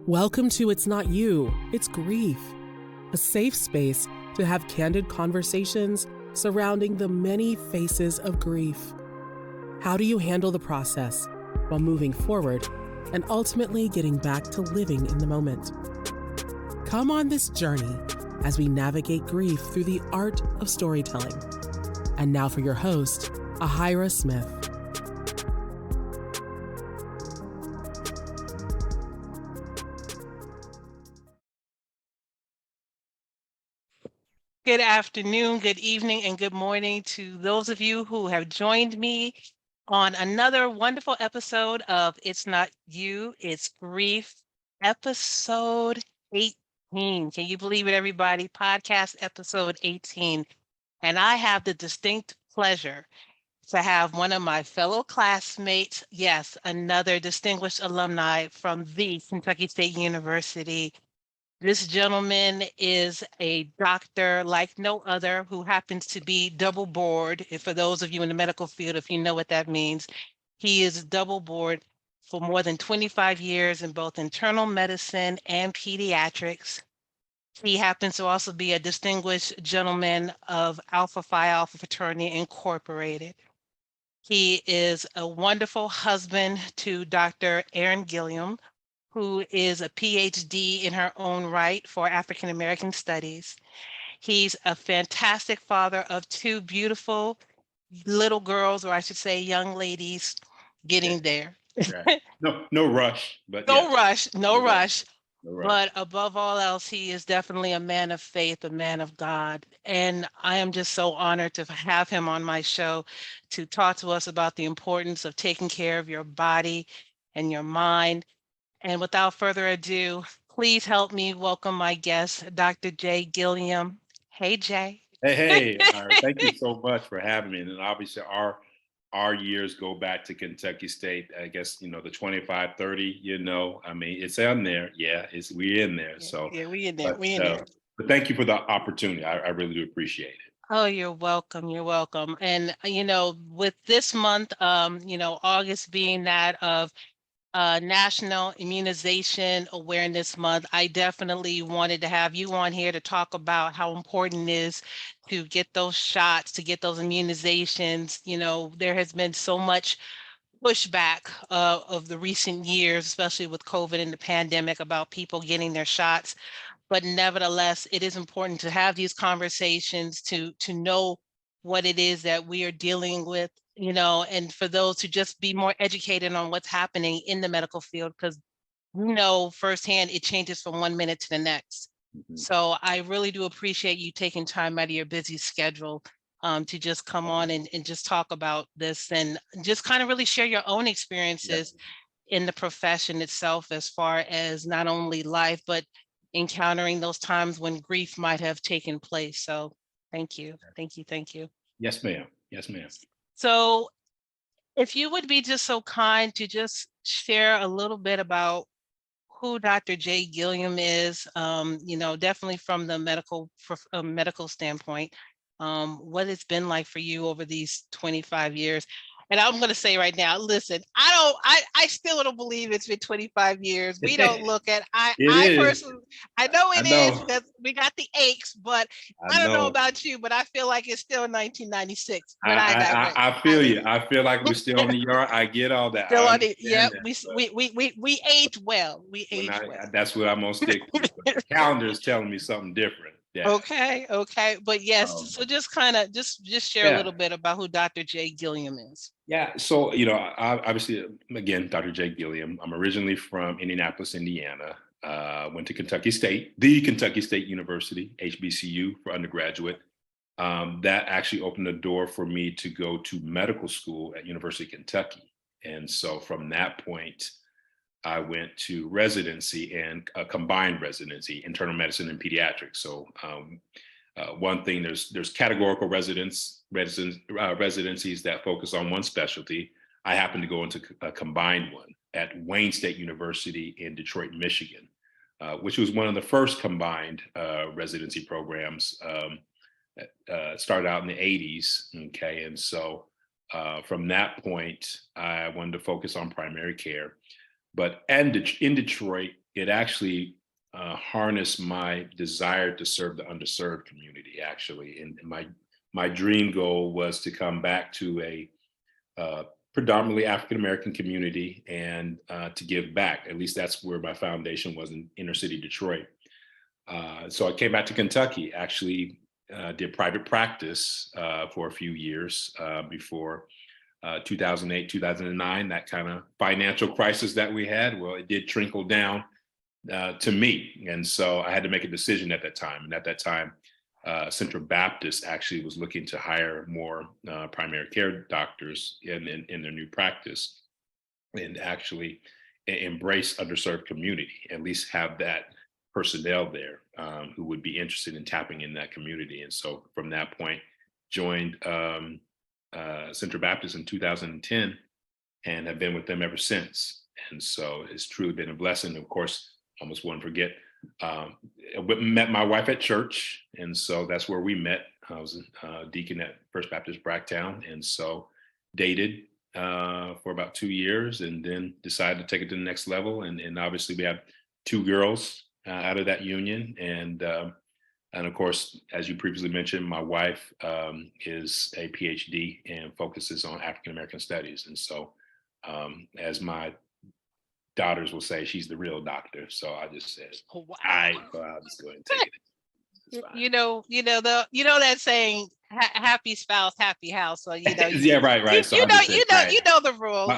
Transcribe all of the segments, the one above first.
Welcome to It's Not You, It's Grief, a safe space to have candid conversations surrounding the many faces of grief. How do you handle the process while moving forward and ultimately getting back to living in the moment? Come on this journey as we navigate grief through the art of storytelling. And now for your host, Ahira Smith. Good afternoon, good evening, and good morning to those of you who have joined me on another wonderful episode of It's Not You, It's Grief, episode 18. Can you believe it, everybody? Podcast episode 18. And I have the distinct pleasure to have one of my fellow classmates, yes, another distinguished alumni from the Kentucky State University. This gentleman is a doctor like no other who happens to be double board. And for those of you in the medical field, if you know what that means, he is double board for more than 25 years in both internal medicine and pediatrics. He happens to also be a distinguished gentleman of Alpha Phi Alpha Fraternity Incorporated. He is a wonderful husband to Dr. Erin Gilliam, who is a PhD in her own right for African American Studies. He's a fantastic father of two beautiful little girls, or I should say young ladies, getting there. Right. No rush, but No yes. rush, no rush. No rush. But above all else, he is definitely a man of faith, a man of God. And I am just so honored to have him on my show to talk to us about the importance of taking care of your body and your mind. And without further ado, please help me welcome my guest, Dr. Jay Gilliam. Hey, Jay. Hey, thank you so much for having me. And obviously our years go back to Kentucky State. I guess, the 25, 30, I mean, it's on there. Yeah, we're in there. So Yeah, we in there. We in there. But thank you for the opportunity. I really do appreciate it. Oh, you're welcome. You're welcome. And, with this month, August being that of National Immunization Awareness Month, I definitely wanted to have you on here to talk about how important it is to get those shots, to get those immunizations. There has been so much pushback of the recent years, especially with COVID and the pandemic, about people getting their shots. But nevertheless, it is important to have these conversations to know what it is that we are dealing with, and for those to just be more educated on what's happening in the medical field, because firsthand it changes from 1 minute to the next. Mhm. So I really do appreciate you taking time out of your busy schedule to just come on and just talk about this and just kind of really share your own experiences in the profession itself, as far as not only life, but encountering those times when grief might have taken place. So thank you. Thank you. Thank you. Yes, ma'am. Yes, ma'am. So if you would be just so kind to just share a little bit about who Dr. Jay Gilliam is, definitely from the medical standpoint, what it's been like for you over these 25 years. And I'm going to say right now, listen, I still don't believe it's been 25 years. We don't look at, I personally, I know it is because we got the aches, but I don't know about you, but I feel like it's still 1996. But I feel you. I feel like we're still on the yard. I get all that. Still on it. Yeah, we age well. We age well. That's what I'm gonna stick with. The calendar is telling me something different. Yeah. Okay. But yes, so just kind of just share a little bit about who Dr. Jay Gilliam is. Yeah. So, obviously, again, Dr. Jay Gilliam. I'm originally from Indianapolis, Indiana. Went to Kentucky State, the Kentucky State University, HBCU for undergraduate. That actually opened the door for me to go to medical school at University of Kentucky. And so from that point, I went to residency and a combined residency, internal medicine and pediatrics. So one thing, there's categorical residencies that focus on one specialty. I happened to go into a combined one at Wayne State University in Detroit, Michigan, which was one of the first combined residency programs. Started out in the 80s. Okay. And so from that point, I wanted to focus on primary care. But in Detroit, it actually harnessed my desire to serve the underserved community. Actually, and my dream goal was to come back to a predominantly African American community and to give back. At least that's where my foundation was, in inner city Detroit. So I came back to Kentucky. Actually, did private practice for a few years before 2008, 2009, that kind of financial crisis that we had. Well, it did trickle down to me. And so I had to make a decision at that time. And at that time, Central Baptist actually was looking to hire more primary care doctors in their new practice, and actually embrace underserved community, at least have that personnel there who would be interested in tapping in that community. And so from that point, joined Central Baptist in 2010 and have been with them ever since. And so it's truly been a blessing. Of course, I almost want to forget, met my wife at church. And so that's where we met. I was a deacon at First Baptist Bracktown. And so dated for about 2 years and then decided to take it to the next level. And obviously we have 2 girls out of that union. And of course, as you previously mentioned, my wife is a PhD and focuses on African American studies. And so, as my daughters will say, she's the real doctor. So I just said, Oh, wow. I'll just go ahead and take it. You know that saying, happy spouse, happy house. So Yeah, right. So you know the rules.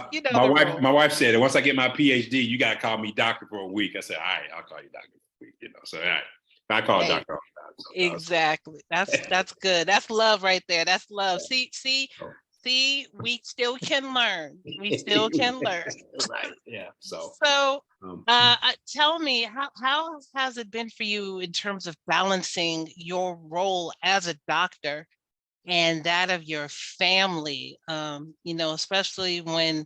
My wife said that once I get my PhD, you gotta call me doctor for a week. I said, all right, I'll call you doctor for a week. So all right. I call it doctor all the time. So, exactly. That's good. That's love right there. That's love. See, we still can learn. We still can learn. Right. Yeah. So tell me, how has it been for you in terms of balancing your role as a doctor and that of your family? Especially when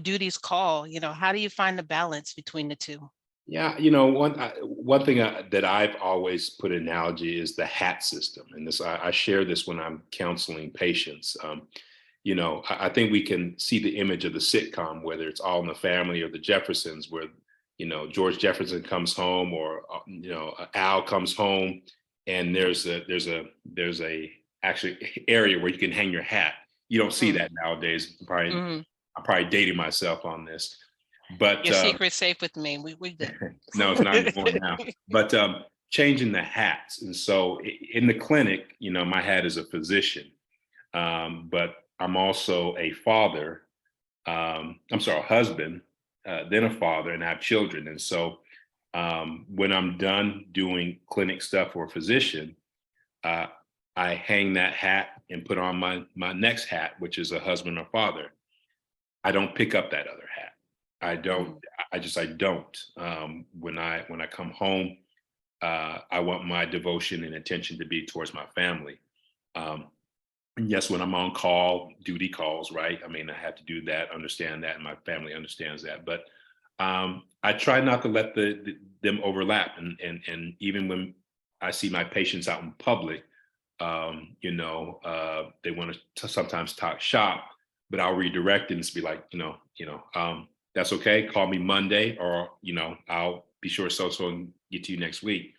duties call. How do you find the balance between the two? yeah, one thing that I've always put an analogy is the hat system, and this I share this when I'm counseling patients. I think we can see the image of the sitcom, whether it's All in the Family or the Jeffersons, where George Jefferson comes home, or Al comes home, and there's a actually area where you can hang your hat. You don't see that nowadays. I'm probably dating myself on this, but your secret's safe with me. We did. no, it's not anymore now. But changing the hats, and so in the clinic, my hat is a physician, but I'm also a father. I'm sorry, a husband, then a father, and I have children. And so when I'm done doing clinic stuff for a physician, I hang that hat and put on my next hat, which is a husband or father. I don't pick up that other hat. I don't. I don't. When I come home, I want my devotion and attention to be towards my family. And yes, when I'm on call, duty calls, right? I mean, I have to do that, understand that, and my family understands that. But I try not to let them overlap. And even when I see my patients out in public, they want to sometimes talk shop, but I'll redirect it and be like, that's okay. Call me Monday, or I'll be sure so and get to you next week.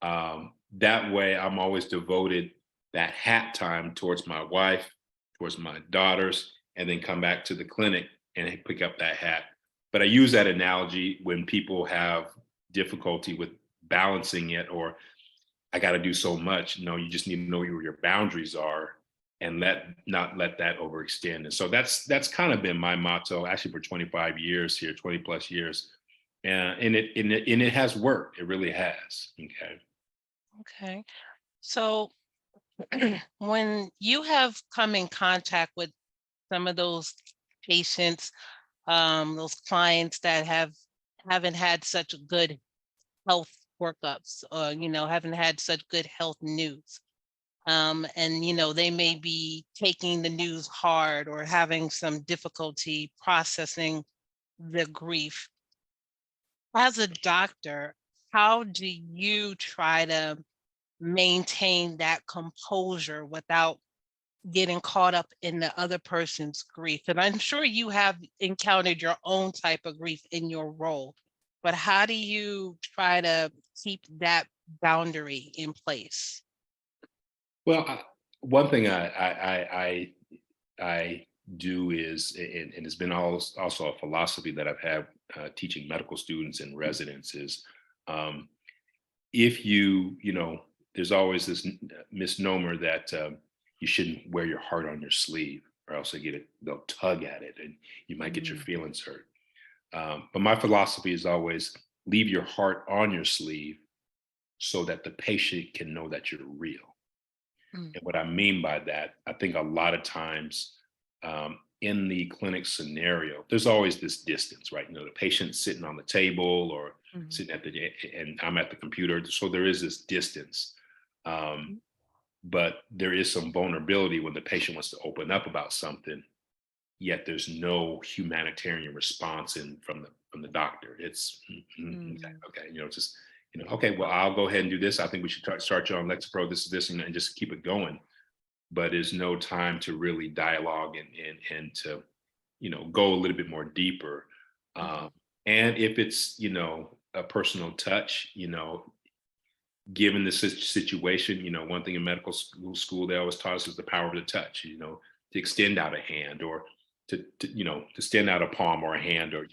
That way, I'm always devoted that hat time towards my wife, towards my daughters, and then come back to the clinic and pick up that hat. But I use that analogy when people have difficulty with balancing it, or I got to do so much. You just need to know where your boundaries are and not let that overextend. And so that's kind of been my motto actually for 25 years here, 20 plus years. And it has worked. It really has. Okay. So when you have come in contact with some of those patients, those clients that haven't had such good health workups, or haven't had such good health news, and they may be taking the news hard or having some difficulty processing the grief. As a doctor, how do you try to maintain that composure without getting caught up in the other person's grief? And I'm sure you have encountered your own type of grief in your role, but how do you try to keep that boundary in place? Well, one thing I do is, and it's been also a philosophy that I've had teaching medical students and residents is, um, if there's always this misnomer that you shouldn't wear your heart on your sleeve, or else they'll tug at it, and you might get your Mm, feelings hurt. But my philosophy is always leave your heart on your sleeve so that the patient can know that you're real. mm, And what I mean by that, I think a lot of times in the clinic scenario, there's always this distance, right? The patient's sitting on the table or mm, sitting and I'm at the computer. So there is this distance. Um, but there is some vulnerability when the patient wants to open up about something, yet there's no humanitarian response from the doctor. It's mm, okay, just okay. Well, I'll go ahead and do this. I think we should start you on Lexapro. This, and just keep it going. But there's no time to really dialogue and to go a little bit more deeper. mm. And if it's a personal touch, given the situation, one thing in medical school they always taught us is the power of the touch. To extend out a hand or to extend out a palm or a hand or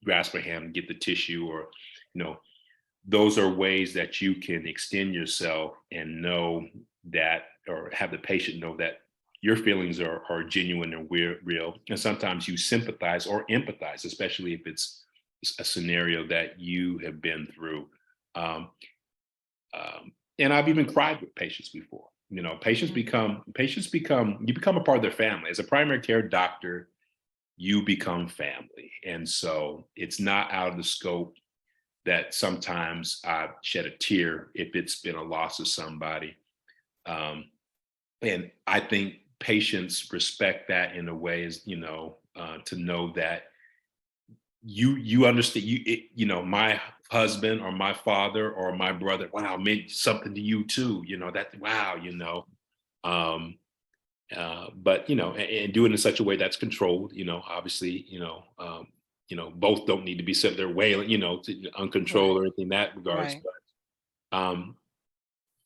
grasp a hand and get the tissue or you know those are ways that you can extend yourself and know that, or have the patient know that your feelings are genuine and real. And sometimes you sympathize or empathize, especially if it's a scenario that you have been through. Um, and I've even cried with patients before. Mm, You become a part of their family. As a primary care doctor, you become family. And so it's not out of the scope that sometimes I shed a tear if it's been a loss of somebody. Um, and I think patients respect that in a way is, to know that you understand my husband or my father or my brother, wow, meant something to you too. That wow, um, but and do it in such a way that's controlled. Obviously, both don't need to be set there wailing, right, uncontrolled or anything in that regards. right. But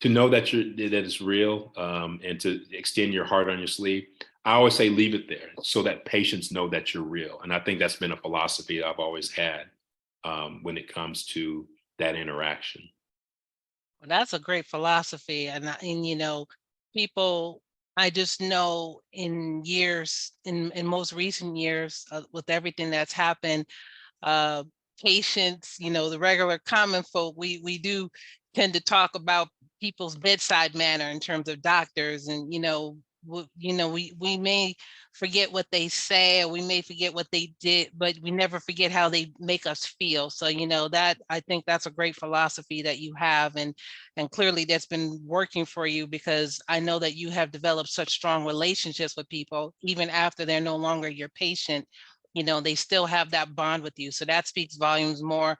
to know that it's real, and to extend your heart on your sleeve, I always say leave it there so that patients know that you're real. And I think that's been a philosophy I've always had when it comes to that interaction. Well, that's a great philosophy, and people. I just know in most recent years, with everything that's happened, uh, patients, the regular common folk, we do tend to talk about people's bedside manner in terms of doctors, and we may forget what they say, or we may forget what they did, but we never forget how they make us feel. So that, I think that's a great philosophy that you have, and clearly that's been working for you, because I know that you have developed such strong relationships with people even after they're no longer your patient. They still have that bond with you. So that speaks volumes more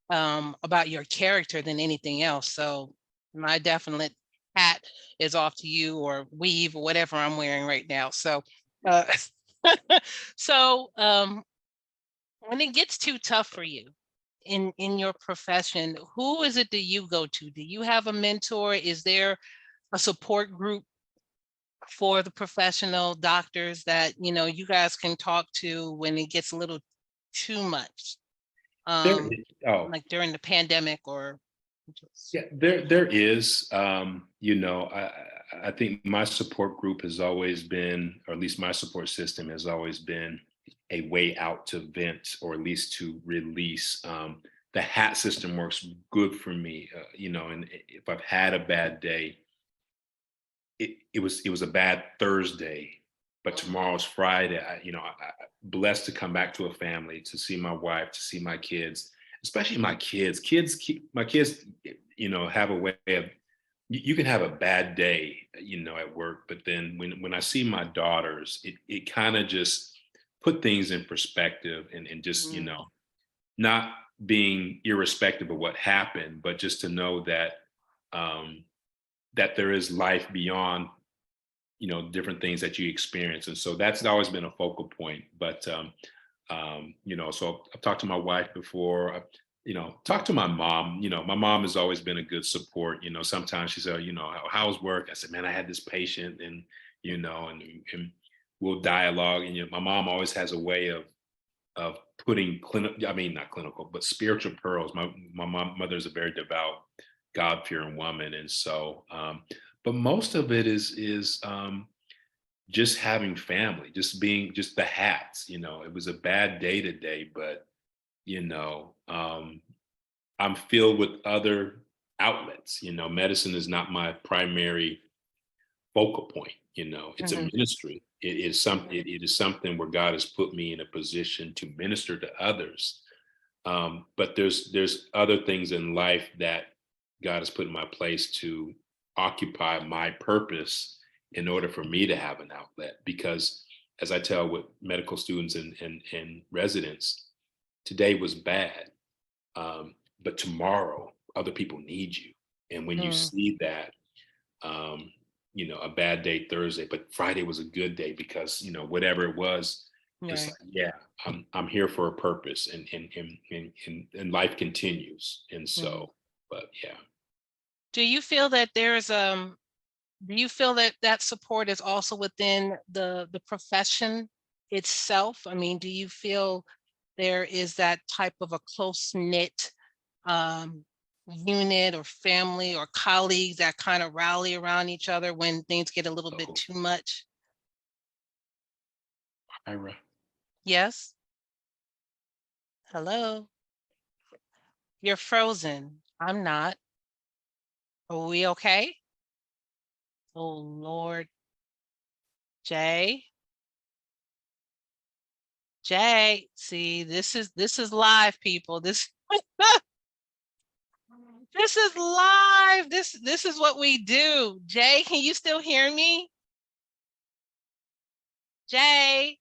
about your character than anything else. So my definite hat is off to you, or weave, or whatever I'm wearing right now. So, uh, so when it gets too tough for you in your profession, who is it that you go to? Do you have a mentor? Is there a support group for the professional doctors that you guys can talk to when it gets a little too much, There, um oh, like during the pandemic, or just. yeah, there is. I think my support group has always been, or at least my support system has always been a way out to vent, or at least to release. The hat system works good for me, and if I've had a bad day, it was a bad Thursday, but tomorrow's Friday. Blessed to come back to a family, to see my wife, to see my kids, especially my kids. My kids, have a way of. You can have a bad day, at work, but then when I see my daughters, it kind of just put things in perspective, and just Mm, not being irrespective of what happened, but just to know that um, that there is life beyond different things that you experience. And so that's always been a focal point. But, so I've talked to my wife before, talked to my mom. My mom has always been a good support. Sometimes she said, how's work? I said, man, I had this patient and, and we'll dialogue. And, my mom always has a way of putting not clinical, but spiritual pearls. My mother's a very devout, God-fearing woman. And so, but most of it is just having family, just the hats. It was a bad day today, but I'm filled with other outlets. Medicine is not my primary focal point. It's a ministry. It is something where God has put me in a position to minister to others. But there's other things in life that God has put in my place to occupy my purpose in order for me to have an outlet. Because as I tell with medical students and residents, today was bad, but tomorrow other people need you. And when you see that, a bad day Thursday, but Friday was a good day because, whatever it was, it's like, yeah, I'm here for a purpose, and life continues. And so, but yeah. Do you feel that that support is also within the profession itself? I mean, do you feel there is that type of a close-knit unit or family or colleagues that kind of rally around each other when things get a little bit too much? Ira. Yes? Hello? You're frozen. I'm not. Are we okay? Oh, Lord. Jay? Jay, see, this is live, people. This this is live. This is what we do. Jay, can you still hear me? Jay.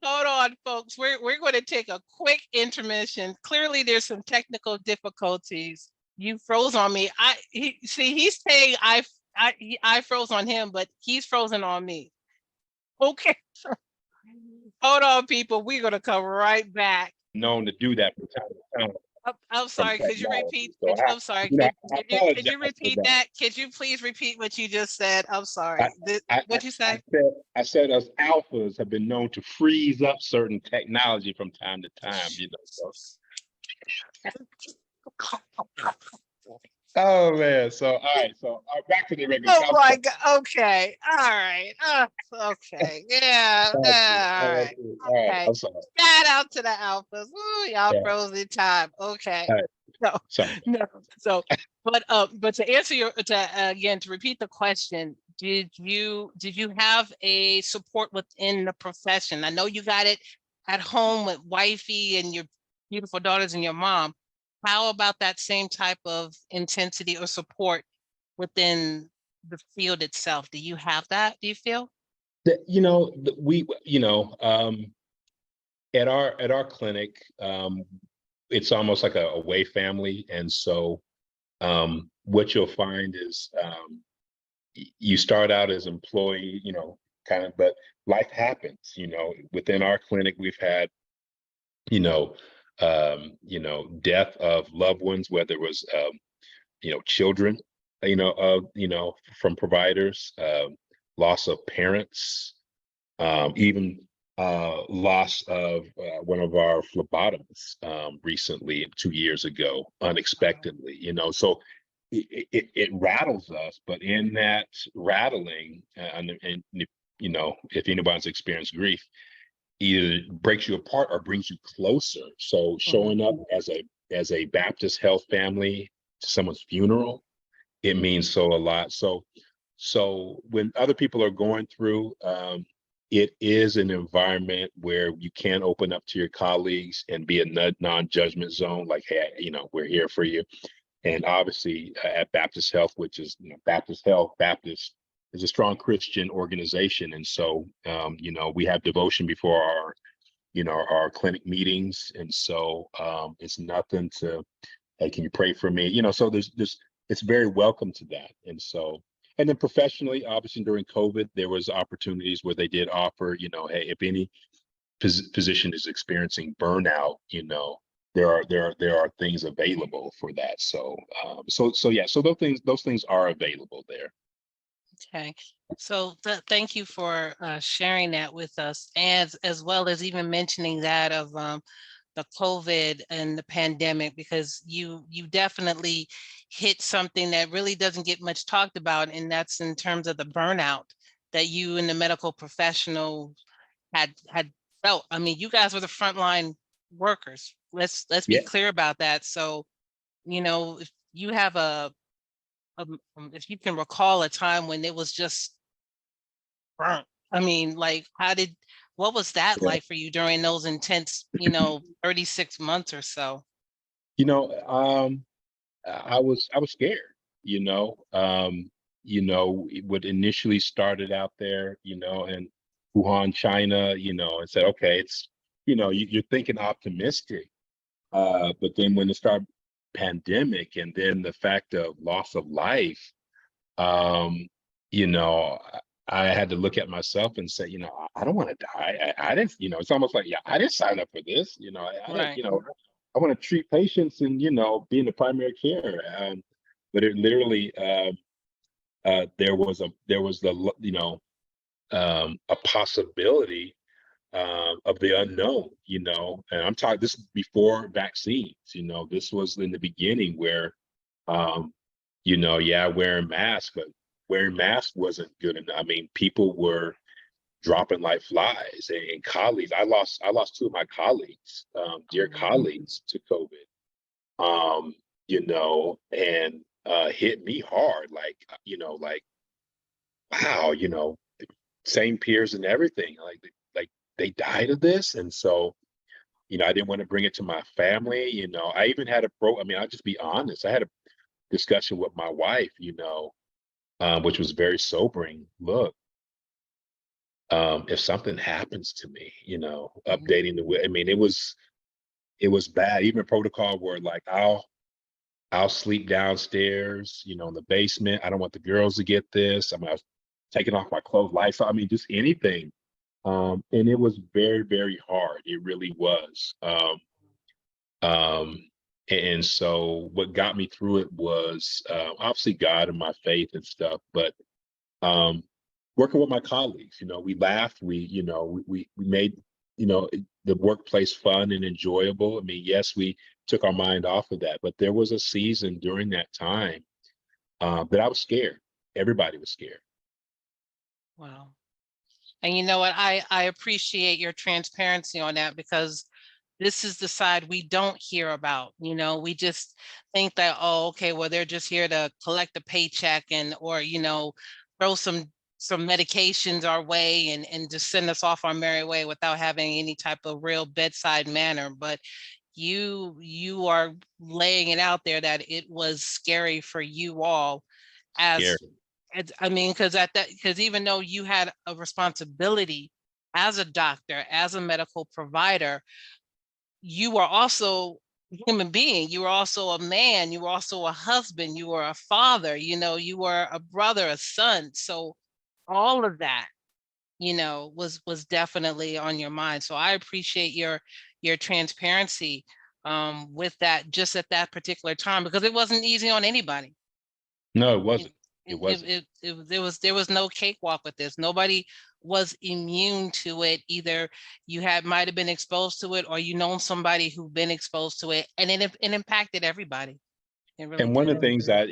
Hold on, folks. We're going to take a quick intermission. Clearly, there's some technical difficulties. You froze on me. He's saying I froze on him, but he's frozen on me. Okay. Hold on, people. We're going to come right back. Known to do that from time to time. I'm sorry. Could you repeat? I'm sorry. Could you repeat that? Could you please repeat what you just said? I'm sorry. What'd you say? I said us alphas have been known to freeze up certain technology from time to time. So. Oh man! So all right. So back to the regular. Oh my God! Okay. All right. Okay. Yeah. All right. Okay. I'm sorry. Shout out to the alphas. Ooh, y'all froze in time. Okay. Right. No. Sorry. No. So, but to answer to repeat the question, did you have a support within the profession? I know you got it at home with wifey and your beautiful daughters and your mom. How about that same type of intensity or support within the field itself? Do you have that? Do you feel? We at our clinic, it's almost like a away family, and so what you'll find is you start out as employee, but life happens. Within our clinic, we've had death of loved ones, whether it was children, from providers, loss of parents, even loss of one of our phlebotomists recently 2 years ago, unexpectedly. So it rattles us, but in that rattling, and if anybody's experienced grief, either breaks you apart or brings you closer. So showing up as a Baptist health family to someone's funeral, it means a lot. So when other people are going through, it is an environment where you can open up to your colleagues and be a non-judgment zone, like, hey, we're here for you. And obviously at Baptist Health, which is Baptist is a strong Christian organization. And so, we have devotion before our clinic meetings. And so it's nothing to, hey, can you pray for me? So there's it's very welcome to that. And so, and then professionally, obviously during COVID, there was opportunities where they did offer, hey, if any physician is experiencing burnout, there are things available for that. So yeah, so those things are available there. Okay. So thank you for sharing that with us, as well as even mentioning that of the COVID and the pandemic, because you definitely hit something that really doesn't get much talked about, and that's in terms of the burnout that you and the medical professional had felt. I mean, you guys were the frontline workers. Let's be Yeah. clear about that. So, if you have if you can recall a time when it was just burnt, I mean, like, what was that Yeah. like for you during those intense, 36 months or so? You know, I was scared, what initially started out there, in Wuhan, China, and said, okay, it's, you're thinking optimistic. But then when it started pandemic and then the fact of loss of life, um, you know, I had to look at myself and say, I don't want to die. I didn't, it's almost like, yeah, I didn't sign up for this. I didn't, Right. I want to treat patients and, be in the primary care. But it literally, there was a possibility of the unknown, and I'm talking this is before vaccines, this was in the beginning where, um, yeah, wearing masks, but wearing masks wasn't good enough. I mean, people were dropping like flies, and colleagues. I lost two of my colleagues, dear colleagues, to COVID. And hit me hard, like wow, same peers and everything, like they died of this, and so I didn't want to bring it to my family. I even had I mean, I'll just be honest. I had a discussion with my wife, which was very sobering. Look, if something happens to me, Mhm. updating I mean, it was bad. Even protocol where like I'll sleep downstairs, in the basement. I don't want the girls to get this. I mean, I was taking off my clothes, lights. I mean, just anything. And it was very, very hard. It really was. Um, and so what got me through it was obviously God and my faith and stuff, but um, working with my colleagues, we laughed, we made, the workplace fun and enjoyable. I mean, yes, we took our mind off of that, but there was a season during that time that I was scared. Everybody was scared. Wow. And you know what? I appreciate your transparency on that, because this is the side we don't hear about. We just think that, oh, okay, well, they're just here to collect a paycheck or, throw some medications our way and just send us off our merry way without having any type of real bedside manner. But you are laying it out there that it was scary for you all as Scary. I mean, because even though you had a responsibility as a doctor, as a medical provider, you were also a human being. You were also a man. You were also a husband. You were a father. You were a brother, a son. So all of that, was definitely on your mind. So I appreciate your transparency with that, just at that particular time, because it wasn't easy on anybody. No, it It wasn't. It it wasn't. there was no cakewalk with this. Nobody was immune to it. Either you might have been exposed to it, or somebody who been exposed to it, and it impacted everybody. It really And one of did. the things that,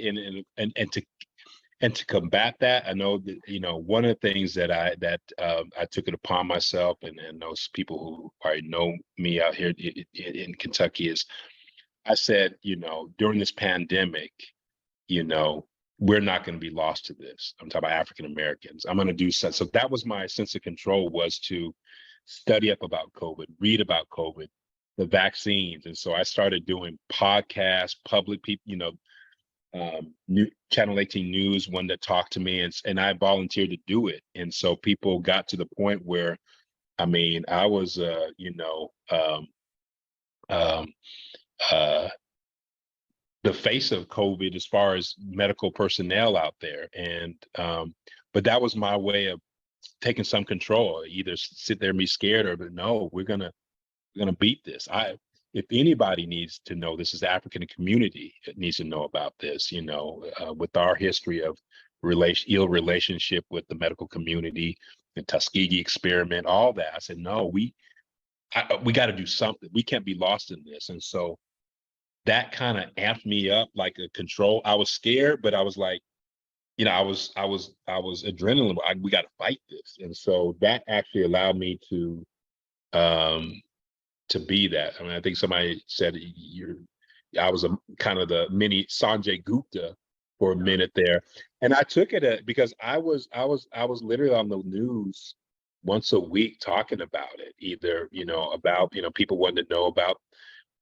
and to combat that, I know that, one of the things that I took it upon myself, and those people who probably know me out here in Kentucky, is I said, during this pandemic, you know, we're not going to be lost to this. I'm talking about African Americans. I'm going to do so. So that was my sense of control, was to study up about COVID, read about COVID, the vaccines. And so I started doing podcasts, public people, new Channel 18 News, one that talked to me, and I volunteered to do it. And so people got to the point where, I mean, I was, um, uh, the face of COVID as far as medical personnel out there. And but that was my way of taking some control. Either sit there and be scared, or no, we're gonna beat this. If anybody needs to know, this is the African community that needs to know about this. With our history of ill relationship with the medical community, the Tuskegee experiment, all that. I said, no, we got to do something. We can't be lost in this. And so that kind of amped me up, like a control. I was scared, but I was like, I was adrenaline. We got to fight this. And so that actually allowed me to be that. I mean, I think somebody said I was a kind of the mini Sanjay Gupta for a minute there, and I took it because I was literally on the news once a week talking about it. Either about people wanted to know about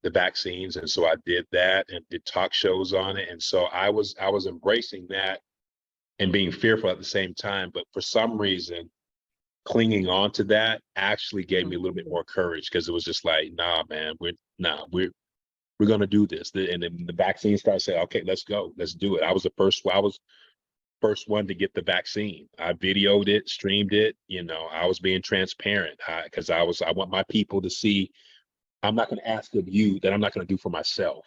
the vaccines, and so I did that and did talk shows on it, and so I was embracing that and being fearful at the same time. But for some reason, clinging on to that actually gave me a little bit more courage, because it was just like, nah, man, we're going to do this. And then the vaccine started saying, okay, let's go, let's do it. I was first one to get the vaccine. I videoed it, streamed it. I was being transparent because I want my people to see, I'm not going to ask of you that I'm not going to do for myself.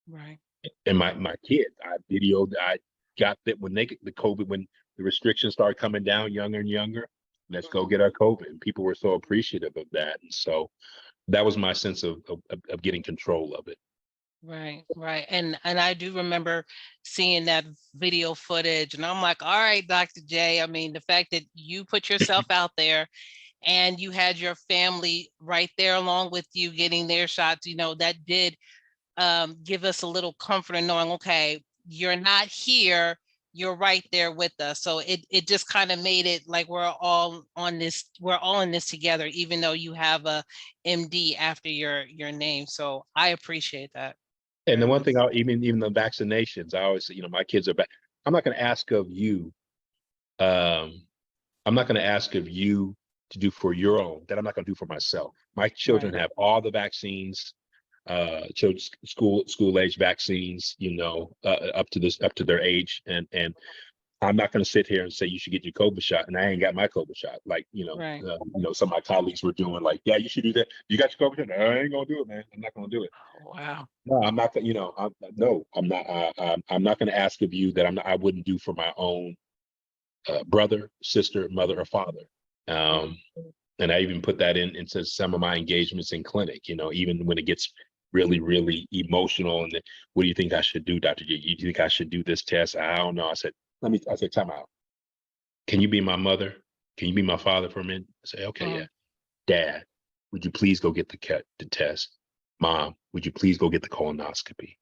Right. And my kids, I videoed, I got that when the COVID, when the restrictions started coming down younger and younger, let's go get our COVID. And people were so appreciative of that. And so that was my sense of getting control of it. Right, right. And I do remember seeing that video footage, and I'm like, all right, Dr. J, I mean, the fact that you put yourself out there and you had your family right there along with you getting their shots, that did give us a little comfort in knowing, okay, you're not here, you're right there with us. So it just kind of made it like we're all in this together, even though you have a MD after your name. So I appreciate that. And the one thing, even the vaccinations, I always say, my kids are back. I'm not going to ask of you. I'm not going to ask of you to do for your own that I'm not going to do for myself. My children have all the vaccines, children's school age vaccines, up to their age, and I'm not going to sit here and say you should get your COVID shot, and I ain't got my COVID shot. Like Right. Some of my colleagues were doing, like, yeah, you should do that. You got your COVID shot? No, I ain't gonna do it, man. I'm not gonna do it. Oh, wow. No, I'm not. I'm not. I'm not going to ask of you that I wouldn't do for my own brother, sister, mother, or father. And I even put that into some of my engagements in clinic. Even when it gets really, really emotional, and what do you think I should do, Dr. G? You think I should do this test? I don't know. I said, time out. Can you be my mother? Can you be my father for a minute? I say, okay, yeah. Dad, would you please go get the test? Mom, would you please go get the colonoscopy?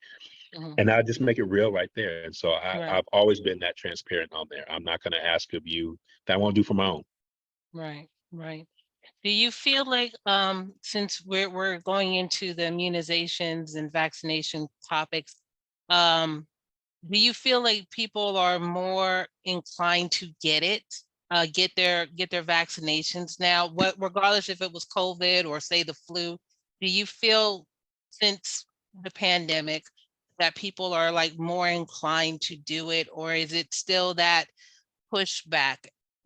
And I just make it real right there. And so I've always been that transparent on there. I'm not going to ask of you that I won't do for my own. Right, right. Do you feel like, since we're going into the immunizations and vaccination topics, do you feel like people are more inclined to get their vaccinations now, regardless if it was COVID or say the flu? Do you feel, since the pandemic, that people are like more inclined to do it, or is it still that pushback?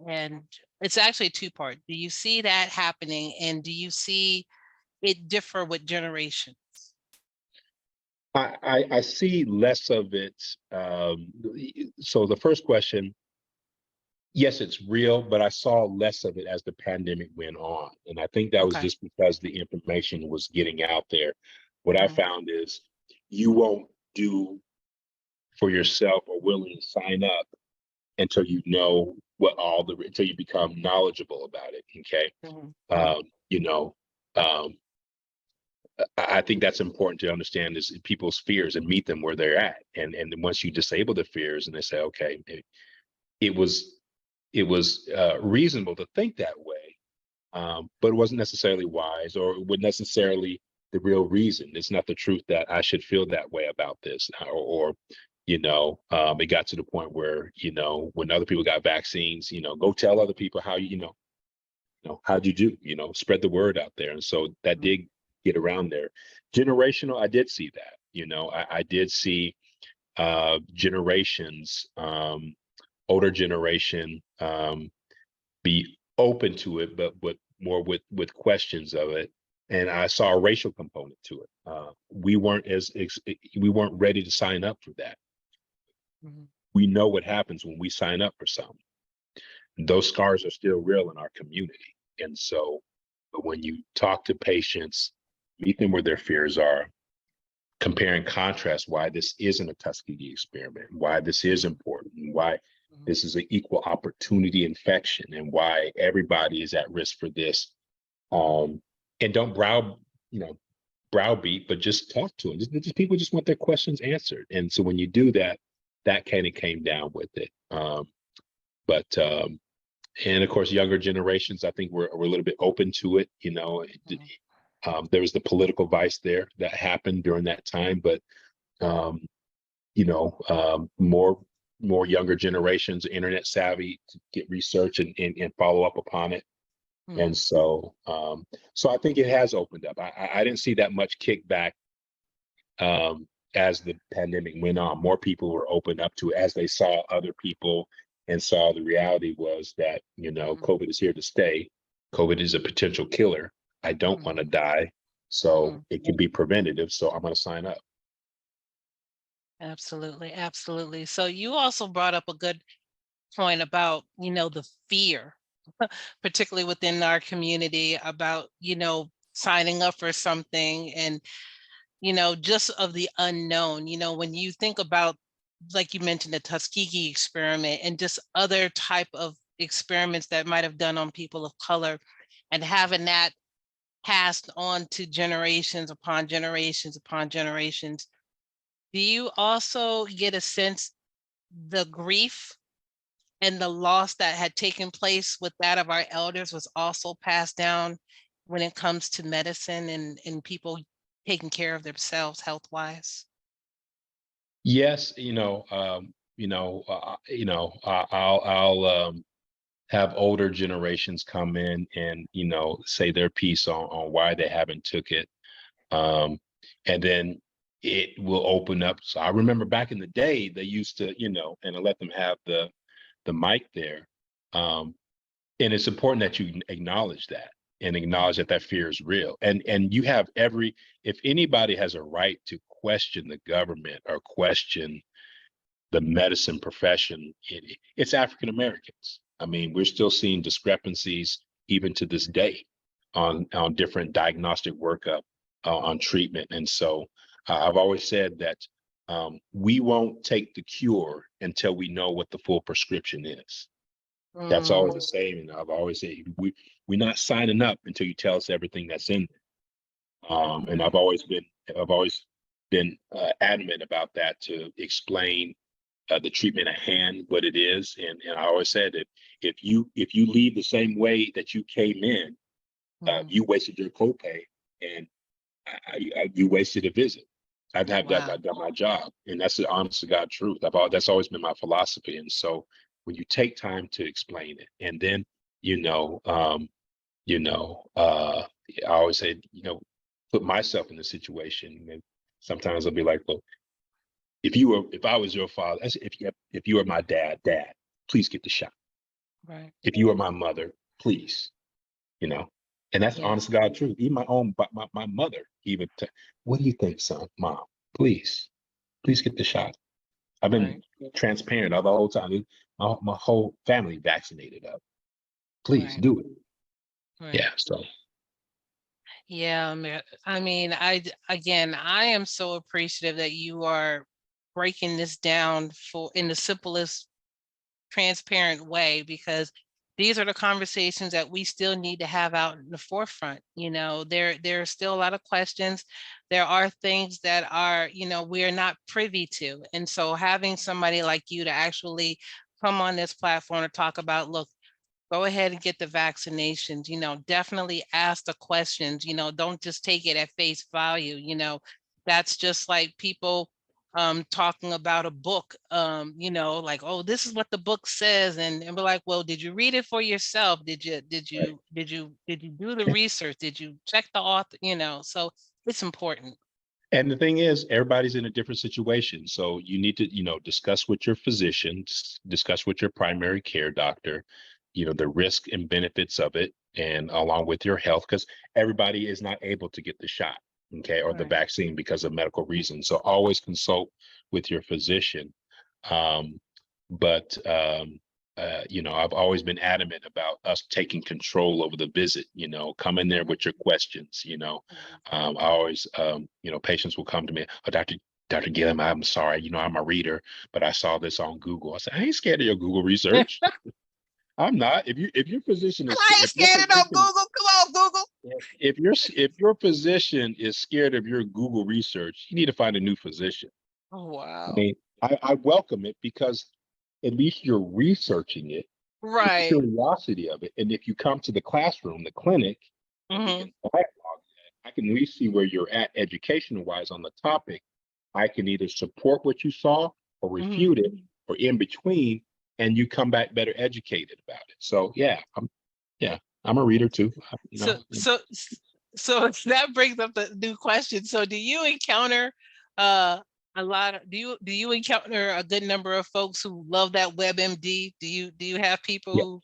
And it's actually a two-part. Do you see that happening, and do you see it differ with generations? I see less of it. So the first question, yes, it's real, but I saw less of it as the pandemic went on. And I think that was just because the information was getting out there. What I found is you won't do for yourself or willing to sign up until you know until you become knowledgeable about it. Okay. I think that's important to understand, is people's fears and meet them where they're at. And once you disable the fears and they say, okay, it was reasonable to think that way, but it wasn't necessarily wise, or it wasn't necessarily the real reason. It's not the truth that I should feel that way about this, or it got to the point where, when other people got vaccines, go tell other people how how'd you do, spread the word out there. And so that did get around there. Generational, I did see that, I did see generations, older generation, be open to it, but more with questions of it. And I saw a racial component to it. We weren't we weren't ready to sign up for that. Mhm. We know what happens when we sign up for something. Those scars are still real in our community. And so, but when you talk to patients, meet them where their fears are, compare and contrast why this isn't a Tuskegee experiment, why this is important, why this is an equal opportunity infection, and why everybody is at risk for this. And don't browbeat, but just talk to them. Just people just want their questions answered. And so when you do that, that kind of came down with it. And of course, younger generations, I think we're a little bit open to it. There was the political vice there that happened during that time, but more younger generations, internet savvy, to get research and follow up upon it. And so I think it has opened up. I didn't see that much kickback as the pandemic went on. More people were opened up to it as they saw other people and saw the reality was that, COVID is here to stay. COVID is a potential killer. I don't want to die. So it can be preventative. So I'm going to sign up. Absolutely, absolutely. So you also brought up a good point about, the fear, particularly within our community about, signing up for something and, just of the unknown. When you think about, like you mentioned, the Tuskegee experiment and just other type of experiments that might have done on people of color and having that passed on to generations upon generations upon generations. Do you also get a sense the grief and the loss that had taken place with that of our elders was also passed down when it comes to medicine and people taking care of themselves health wise? Yes, I'll have older generations come in and say their piece on why they haven't took it, and then it will open up. So I remember back in the day they used to, and I let them have the mic there, and it's important that you acknowledge that and acknowledge that that fear is real. And you have if anybody has a right to question the government or question the medicine profession, it's African Americans. I mean, we're still seeing discrepancies even to this day on different diagnostic workup, on treatment. And so I've always said that we won't take the cure until we know what the full prescription is. That's always the same. And I've always said, we're not signing up until you tell us everything that's in there. And I've always been adamant about that, to explain the treatment at hand, what it is. And I always said that if you leave the same way that you came in, you wasted your copay and you wasted a visit. I've Wow. done my job, and that's the honest to God truth. That's always been my philosophy. And so when you take time to explain it, and then I always say, put myself in the situation, and sometimes I'll be like, look, if I was your father, if you were my dad, please get the shot. Right. If you were my mother, please, and that's Yeah. honest to God truth. Even my mother, even, what do you think, son, mom? Please get the shot. I've been transparent all the whole time. My whole family vaccinated up. Please do it. Right. Yeah. So. Yeah, I mean, again, I am so appreciative that you are breaking this down for in the simplest, transparent way, because these are the conversations that we still need to have out in the forefront. There are still a lot of questions. There are things that are, we are not privy to. And so having somebody like you to actually come on this platform to talk about, look, go ahead and get the vaccinations, definitely ask the questions, don't just take it at face value. That's just like people talking about a book, like, oh, this is what the book says. And we're like, well, did you read it for yourself? Did you do the research? Did you check the author? So it's important. And the thing is, everybody's in a different situation. So you need to, discuss with your physician, discuss with your primary care doctor, the risk and benefits of it, and along with your health, because everybody is not able to get the shot, okay, or the Right. vaccine because of medical reasons. So always consult with your physician. But I've always been adamant about us taking control over the visit, come in there with your questions, I always, patients will come to me, oh, Dr. Gilliam, I'm sorry, I'm a reader, but I saw this on Google. I said, I ain't scared of your Google research. I'm not. If your physician is, I ain't scared of no Google. Come on, Google. if your physician is scared of your Google research, you need to find a new physician. Oh, I wow. mean, I welcome it because at least you're researching it, the Right. curiosity of it. And if you come to the classroom, the clinic, and we Hmm. can dialogue that, I can at least see where you're at educational wise on the topic. I can either support what you saw or Hmm. refute it or in between, and you come back better educated about it. So I'm a reader too. So, so, so that brings up the new question. So, do you encounter uh do you encounter a good number of folks who love that WebMD? Do you have people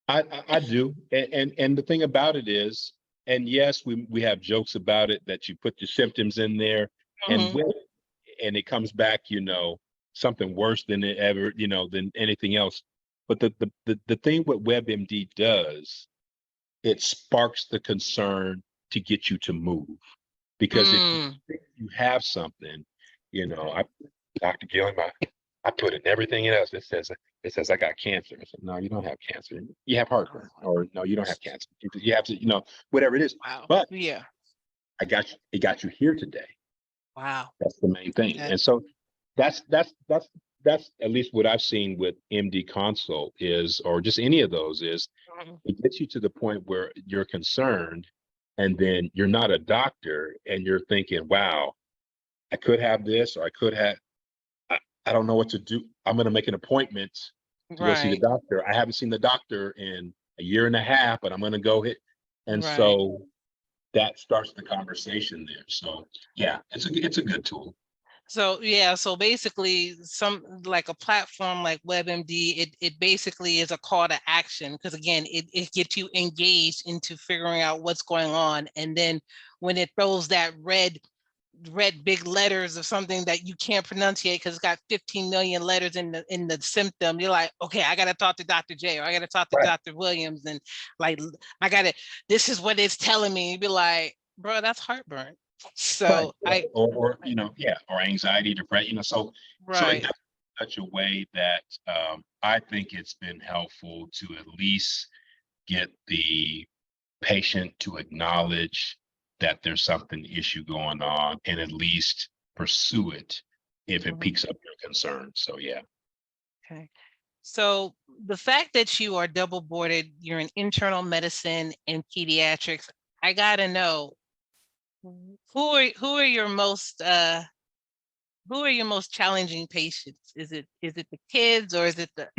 Yeah, who I do. And the thing about it is, and yes, we have jokes about it that you put your symptoms in there and Mhm. it comes back, something worse than it ever, than anything else. But the thing what WebMD does, it sparks the concern to get you to move. Because if you Mm. think you have something, Dr. Gilliam, I put in everything else. It says I got cancer. I said, no, you don't have cancer. You have heartburn, or no, you don't have cancer. You have to, whatever it is. Wow. But Yeah. it got you here today. Wow. That's the main thing. That, And so that's at least what I've seen with MD Consult is, or just any of those is, mhm. it gets you to the point where you're concerned, and then you're not a doctor, and you're thinking, wow, I could have this, or I don't know what to do. I'm going to make an appointment to go see the Right. doctor. I haven't seen the doctor in a year and a half, but I'm going to go hit. And Right. so that starts the conversation there. So yeah, it's a good tool. So yeah, so basically some like a platform like WebMD, it basically is a call to action because again, it gets you engaged into figuring out what's going on. And then when it throws that red big letters of something that you can't pronunciate because it's got 15 million letters in the symptom, you're like, okay, I gotta talk to Dr. J or I gotta talk to Right. Dr. Williams, and like I gotta, this is what it's telling me. You'd be like, bro, that's heartburn. Right. So Right. Or or anxiety, depression, so it right. does in such a way that I think it's been helpful to at least get the patient to acknowledge that there's something issue going on and at least pursue it if it Mhm. piques up your concern. So yeah. Okay. So the fact that you are double boarded, you're in internal medicine and pediatrics, I gotta know who are your most who are your most challenging patients? Is it the kids or is it the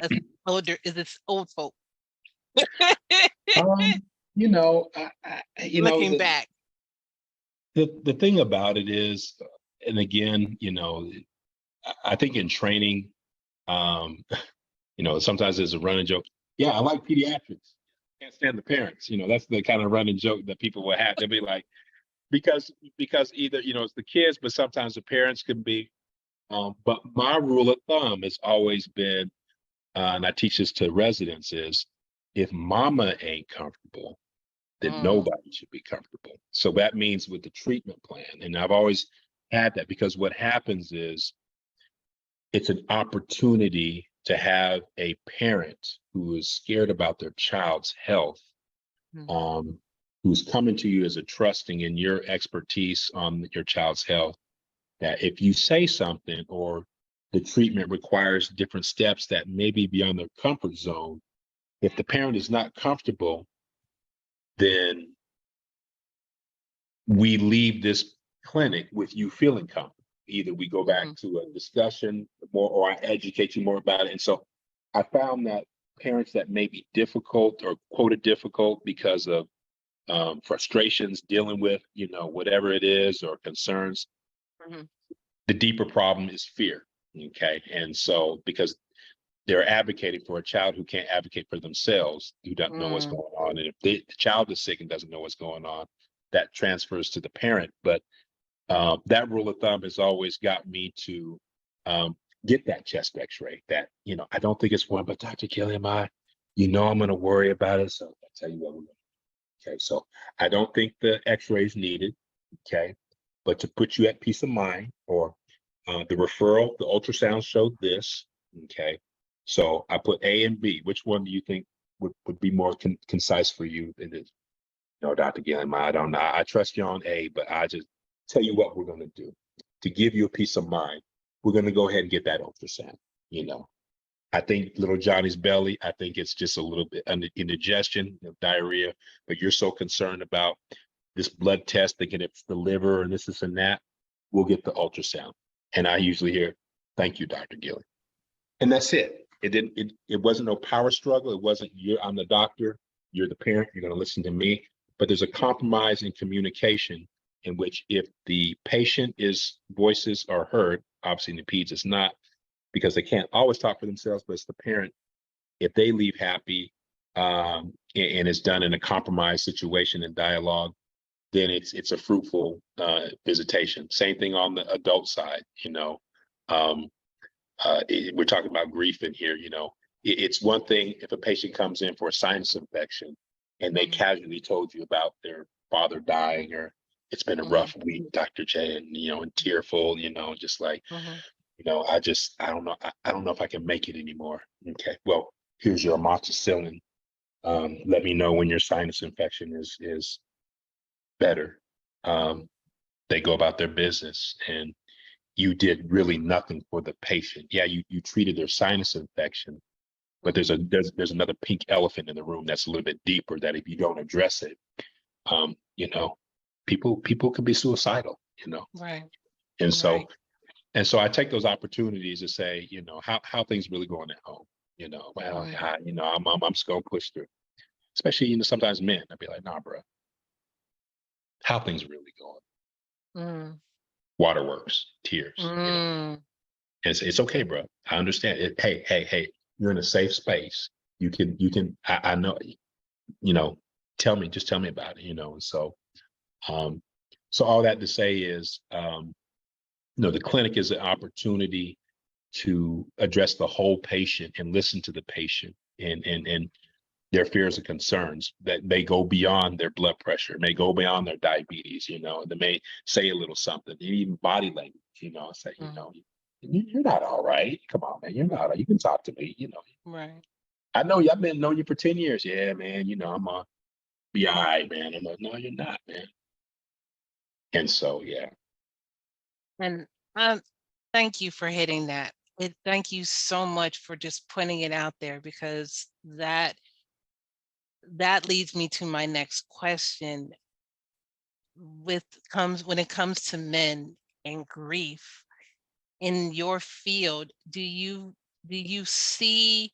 older? Is it old folk? Um, Looking the, back. the thing about it is, and again, I think in training, um, sometimes there's a running joke. Yeah, I like pediatrics. Can't stand the parents. That's the kind of running joke that people will have. They'll be like, because either it's the kids, but sometimes the parents can be. But my rule of thumb has always been, and I teach this to residents, is if mama ain't comfortable, then Mm, nobody should be comfortable. So that means with the treatment plan, and I've always had that because what happens is it's an opportunity to have a parent who is scared about their child's health, mm, um, who's coming to you as a trusting in your expertise on your child's health, that if you say something or the treatment requires different steps that may be beyond their comfort zone, if the parent is not comfortable, then we leave this clinic with you feeling comfortable. Either we go back mhm, to a discussion more, or I educate you more about it. And so I found that parents that may be difficult or quoted difficult because of frustrations dealing with, whatever it is or concerns, Mhm. The deeper problem is fear. Okay. And so, because they're advocating for a child who can't advocate for themselves, who doesn't know what's Mm. going on. And if the child is sick and doesn't know what's going on, that transfers to the parent. But that rule of thumb has always got me to um, get that chest x-ray that, I don't think it's one, but Dr. Gilliam, I'm going to worry about it. So I'll tell you what we're going to do. Okay. So I don't think the x-ray is needed. Okay. But to put you at peace of mind, or the referral, the ultrasound showed this. Okay. So I put A and B. Which one do you think would be more concise for you? It is, no, Dr. Gilliam, I don't know. I trust you on A, but I just tell you what we're going to do to give you a peace of mind. We're going to go ahead and get that ultrasound. I think little Johnny's belly, I think it's just a little bit under indigestion, diarrhea, but you're so concerned about this blood test, thinking it's the liver and this and that. We'll get the ultrasound. And I usually hear, thank you, Dr. Gilliam. And that's it. It wasn't no power struggle. It wasn't I'm the doctor, you're the parent, you're going to listen to me. But there's a compromise in communication in which, if the patient voices are heard, obviously in the peds it's not, because they can't always talk for themselves, but it's the parent. If they leave happy, and it's done in a compromised situation and dialogue, then it's a fruitful visitation. Same thing on the adult side. We're talking about grief in here. It's one thing if a patient comes in for a sinus infection and they casually told you about their father dying, or it's been a rough week, Dr. J, and tearful, just like, I don't know. I don't know if I can make it anymore. Okay, well, here's your amoxicillin. Let me know when your sinus infection is better. They go about their business, and you did really nothing for the patient. Yeah, you treated their sinus infection, but there's another pink elephant in the room that's a little bit deeper, that if you don't address it, you know, people can be suicidal, Right. And so Right. I take those opportunities to say, how things really going at home. Well, I'm just gonna push through. Especially, sometimes men, I'd be like, nah, bro, how things really going? Mm. Waterworks, tears. Mm. It's okay, bro. I understand it. Hey, you're in a safe space. You can, I know, just tell me about it, And um, so all that to say is, the clinic is an opportunity to address the whole patient and listen to the patient and their fears and concerns that may go beyond their blood pressure, may go beyond their diabetes, they may say a little something, even body language, say, you're not all right. Come on, man, you're not, you can talk to me, Right. I know you, I've been knowing you for 10 years. Yeah, man, I'm gonna be all right, man. I'm like, no, you're not, man. And so, yeah. And thank you for hitting that. Thank you so much for just putting it out there, because that leads me to my next question. When it comes to men and grief in your field, do you see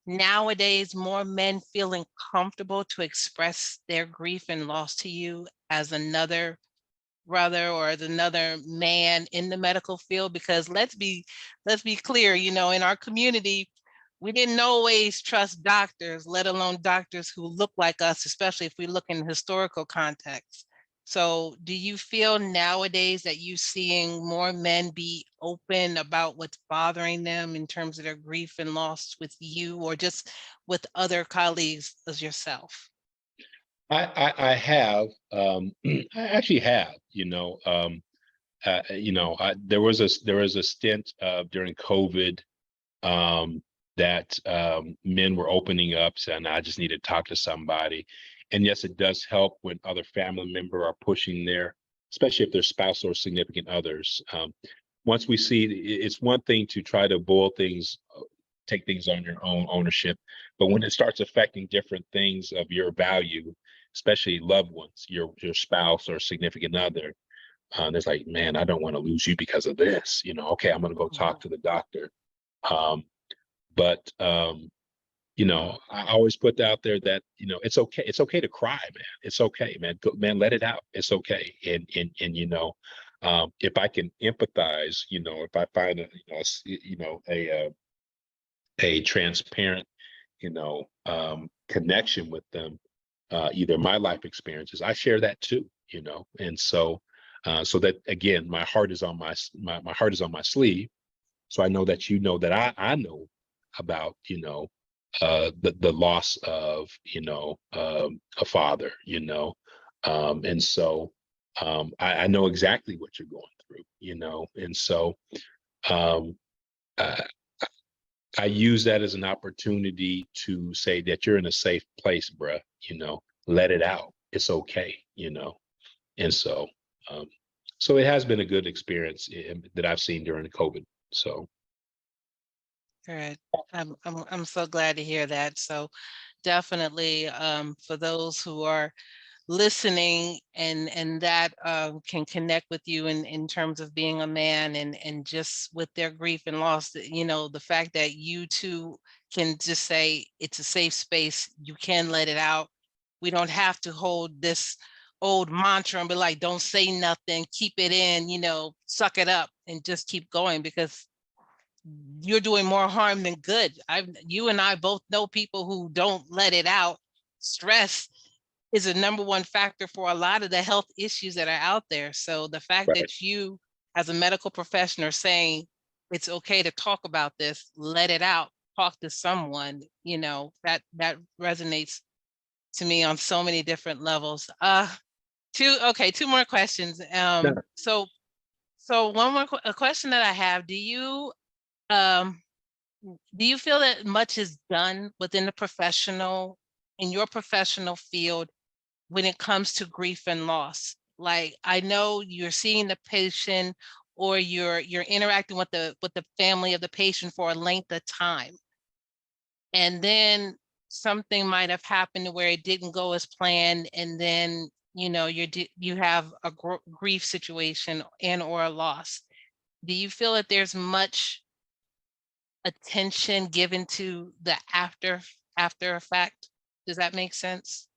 nowadays more men feeling comfortable to express their grief and loss to you as another brother or as another man in the medical field? Because let's be clear, in our community, we didn't always trust doctors, let alone doctors who look like us, especially if we look in historical context. So do you feel nowadays that you seeing more men be open about what's bothering them in terms of their grief and loss with you, or just with other colleagues as yourself? I have, I actually have, there was a stint during COVID, that men were opening up, and I just needed to talk to somebody. And yes, it does help when other family member are pushing especially if their spouse or significant others. Once we see, it's one thing to try to boil things, take things on your own ownership, but when it starts affecting different things of your value, especially loved ones, your spouse or significant other, it's like, man, I don't want to lose you because of this. Okay, I'm going to go talk to the doctor. Um, but I always put out there that it's okay. It's okay to cry, man. It's okay, man. Man, let it out. It's okay. And if I can empathize, if I find a transparent, connection with them, either my life experiences, I share that too, and so that again, my heart is on my heart is on my sleeve, so I know that that I know about the loss of a father, and so I know exactly what you're going through, and so um, I, I use that as an opportunity to say that you're in a safe place, bruh. Let it out. It's okay. And so, um, so it has been a good experience that I've seen during COVID. So, Good. I'm so glad to hear that. So definitely, for those who are listening and that can connect with you in terms of being a man and just with their grief and loss, the fact that you too can just say it's a safe space, you can let it out. We don't have to hold this old mantra and be like, don't say nothing, keep it in, suck it up and just keep going, because you're doing more harm than good. You and I both know people who don't let it out. Stress is a number one factor for a lot of the health issues that are out there. So the fact right. that you, as a medical professional, are saying it's okay to talk about this, let it out, talk to someone, that resonates to me on so many different levels. Two more questions. Yeah. So one more a question that I have, um do you feel that much is done within in your professional field when it comes to grief and loss? Like, I know you're seeing the patient or you're interacting with the family of the patient for a length of time. And then something might have happened where it didn't go as planned. And then, you have a grief situation and or a loss. Do you feel that there's much attention given to the after effect? Does that make sense?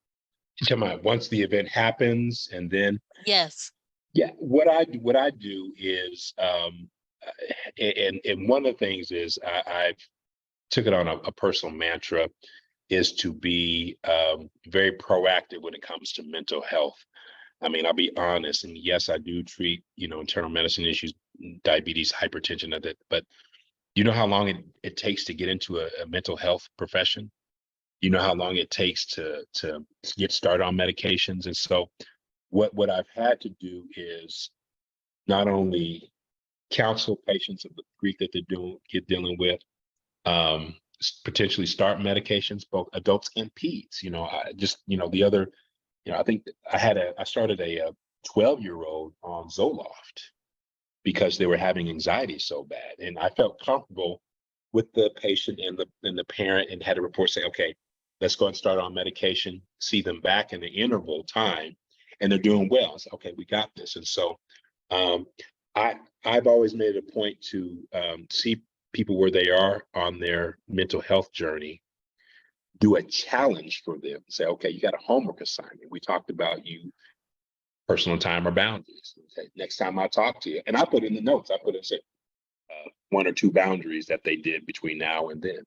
Come on, once the event happens, and then Yes. yeah, what I do is, and one of the things is I've took it on a personal mantra is to be very proactive when it comes to mental health. I mean, I'll be honest, and yes, I do treat, internal medicine issues, diabetes, hypertension, of that. But you know how long it takes to get into a mental health profession? You know how long it takes to get started on medications. And so what I've had to do is not only counsel patients of the grief that they're dealing with, potentially start medications, both adults and peds. I just, the other, I think I started a 12-year-old on Zoloft because they were having anxiety so bad. And I felt comfortable with the patient and the parent, and had a report say, okay, let's go and start on medication, see them back in the interval time, and they're doing well. I said, okay, we got this. And so um, I've always made it a point to see people where they are on their mental health journey, do a challenge for them. Say, okay, you got a homework assignment. We talked about you personal time or boundaries. Okay, next time I talk to you, and I put in the notes, I put in say one or two boundaries that they did between now and then.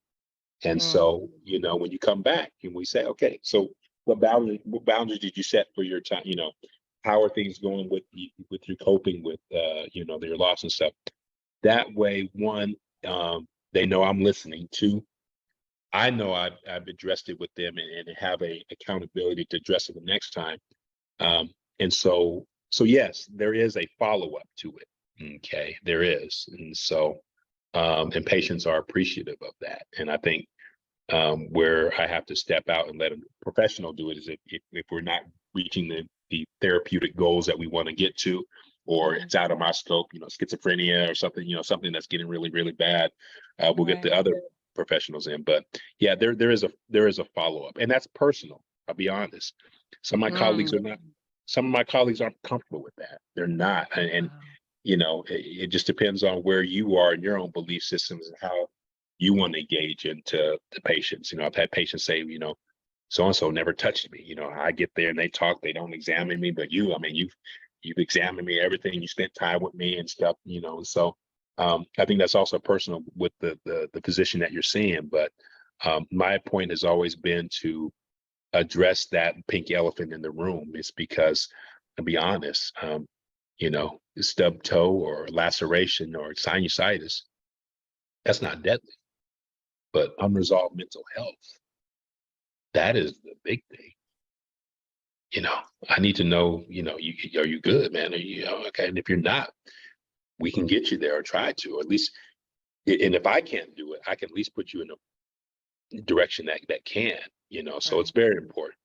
And so, when you come back and we say, okay, so what boundaries did you set for your time? How are things going with your coping with your loss and stuff? That way, one, they know I'm listening. Two, I know I've addressed it with them and have a accountability to address it the next time. And so yes, there is a follow-up to it. Okay, there is. And so and patients are appreciative of that. And I think where I have to step out and let a professional do it is if we're not reaching the therapeutic goals that we want to get to, or it's out of my scope, schizophrenia or something, something that's getting really, really bad, we'll get the other professionals in. But yeah, there is a follow-up, and that's personal. I'll be honest. Some of my colleagues are not. Some of my colleagues aren't comfortable with that. They're not, and it just depends on where you are in your own belief systems and how you want to engage into the patients. I've had patients say, so and so never touched me. I get there and they talk, they don't examine me, but I mean, you've examined me, everything, you spent time with me and stuff, you know. So I think that's also personal with the position that you're seeing. But my point has always been to address that pink elephant in the room. It's because, to be honest, you know, stub toe or laceration or sinusitis, that's not deadly. But unresolved mental health, that is the big thing. You know, I need to know, you know, are you good, man? Are you okay? And if you're not, we can get you there or try to, or at least, and if I can't do it, I can at least put you in a direction that can, you know. So it's Right. very important.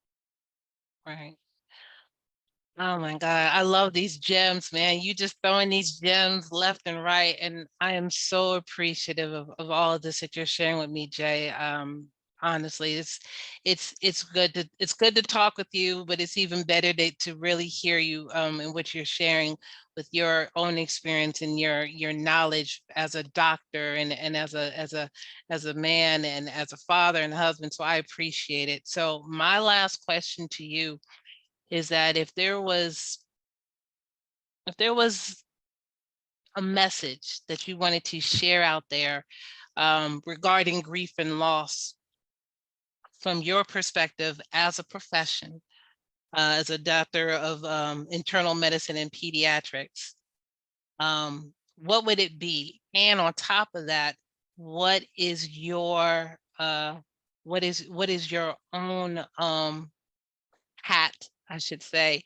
Right. Oh my God, I love these gems, man. You just throwing these gems left and right. And I am so appreciative of all of this that you're sharing with me, Jay. Honestly, it's good to talk with you, but it's even better to really hear you and what you're sharing with your own experience and your knowledge as a doctor and as a man and as a father and husband. So I appreciate it. So my last question to you is that if there was a message that you wanted to share out there regarding grief and loss from your perspective as a profession, as a doctor of internal medicine and pediatrics, what would it be? And on top of that, what is your what is your own hat, I should say,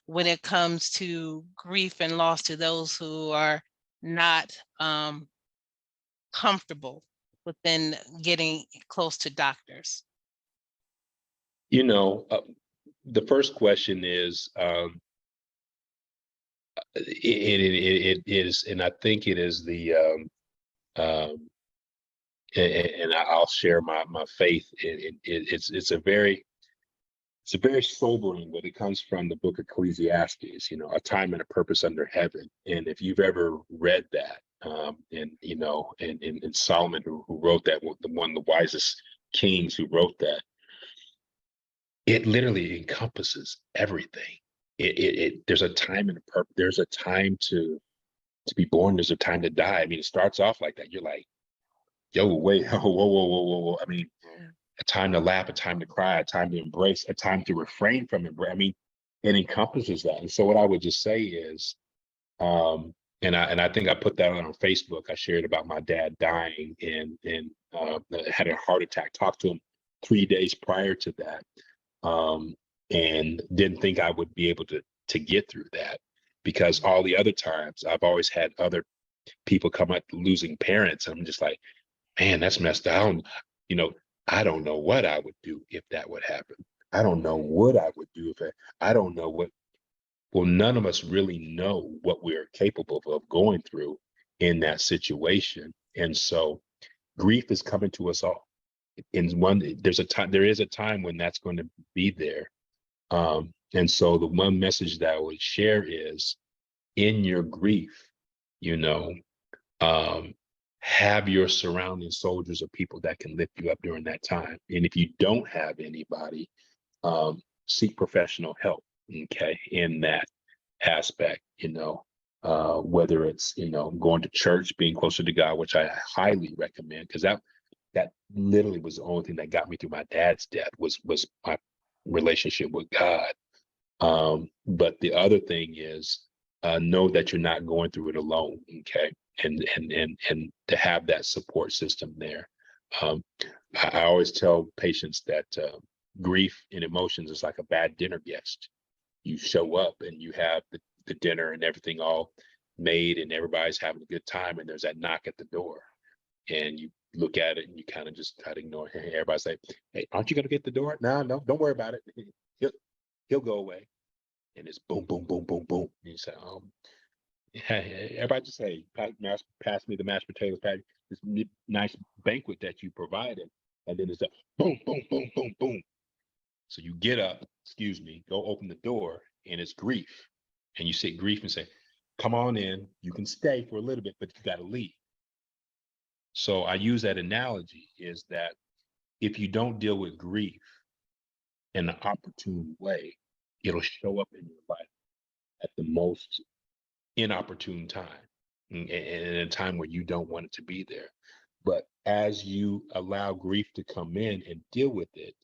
when it comes to grief and loss to those who are not comfortable within getting close to doctors? You know, the first question is, it is, and I think it is um, and I'll share my faith. It's a very sobering, but it comes from the book of Ecclesiastes, you know, a time and a purpose under heaven. And if you've ever read that, and you know, and Solomon who wrote that, one of the wisest kings who wrote that, it literally encompasses everything. There's a time and a purpose. There's a time to be born. There's a time to die. I mean, it starts off like that. You're like, yo, wait, whoa, whoa, whoa, whoa, whoa, whoa. I mean, a time to laugh, a time to cry, a time to embrace, a time to refrain from it. I mean, it encompasses that. And so what I would just say is, and I think I put that on Facebook. I shared about my dad dying and had a heart attack. Talked to him 3 days prior to that, and didn't think I would be able to get through that, because all the other times I've always had other people come up losing parents. I'm just like, man, that's messed up. You know, I don't know what I would do if that would happen. I don't know what I would do if I don't know what. Well, none of us really know what we're capable of going through in that situation. And so grief is coming to us all. There is a time when that's going to be there. And so the one message that I would share is, in your grief, you know, have your surrounding soldiers of people that can lift you up during that time. And if you don't have anybody, seek professional help, okay, in that aspect, you know, whether it's, you know, going to church, being closer to God, which I highly recommend, because that literally was the only thing that got me through my dad's death was my relationship with God. But the other thing is, know that you're not going through it alone, okay, and to have that support system there. I always tell patients that grief and emotions is like a bad dinner guest. You show up and you have the dinner and everything all made and everybody's having a good time, and there's that knock at the door, and you look at it and you kind of just try to ignore it. Everybody's like, hey, aren't you going to get the door? No, don't worry about it. He'll go away. And it's boom, boom, boom, boom, boom. And you say, hey, everybody just say, pass me the mashed potatoes, patty, this nice banquet that you provided. And then it's a boom, boom, boom, boom, boom. So you get up, excuse me, go open the door, and it's grief. And you say grief and say, come on in, you can stay for a little bit, but you got to leave. So I use that analogy is that if you don't deal with grief in an opportune way, it'll show up in your life. at the most inopportune time, and in a time where you don't want it to be there. But as you allow grief to come in and deal with it,